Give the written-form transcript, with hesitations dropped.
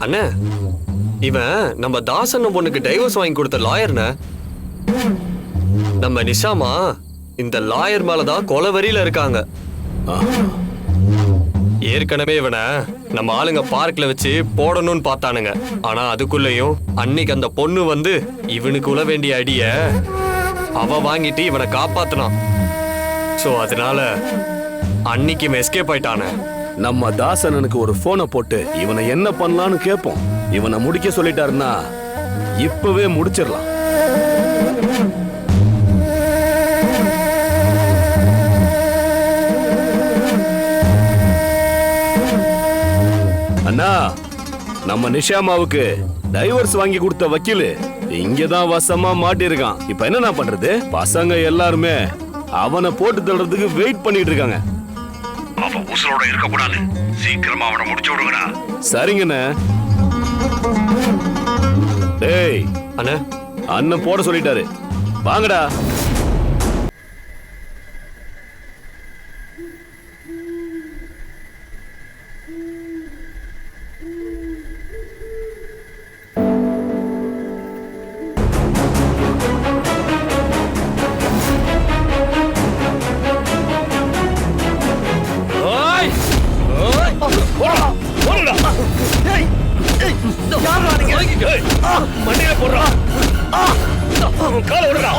அண்ணே, இவன் நம்ம தாசன் பொண்ணுக்கு டைவர்ஸ் வாங்கி கொடுத்த லாயர்ன. நம்ம நிஷாமா இந்த லாயர் மேலதான் கொலவெறியில இருக்காங்க. ஏற்கனவே இவனை நம்ம ஆளுங்க பார்க்ல வச்சு போடணும்னு பார்த்தானுங்க. ஆனா அதுக்குள்ளயும் அன்னைக்கு அந்த பொண்ணு வந்து இவனுக்கு உள்ள வேண்டிய அடிய அவ வாங்கிட்டு இவனை காப்பாத்தினான். சோ அதனால அன்னைக்கு இவன் எஸ்கேப் ஆயிட்டானே. நம்ம தாசனனுக்கு ஒரு போனை போட்டு இவனை என்ன பண்ணலான்னு கேட்போம். இவனை முடிக்க சொல்லிட்டாருன்னா இப்பவே முடிச்சிடலாம். அண்ணா, நம்ம நிஷாமாவுக்கு டைவர்ஸ் வாங்கி கொடுத்த வக்கீல் இங்கதான் வசமா மாட்டிருக்கான். இப்ப என்ன பண்றது? பசங்க எல்லாருமே அவனை போட்டு தள்ளுறதுக்கு வெயிட் பண்ணிட்டு இருக்காங்க. அவன் உசுரோட இருக்க கூடாது. சீக்கிரமா அவனை முடிச்சு விடுங்கடா. சரிங்கண்ணே. டேய் அண்ணே, அண்ணன் போட சொல்லிட்டாரு, வாங்கடா. மண்ணில போடுறான். கால விடுறா.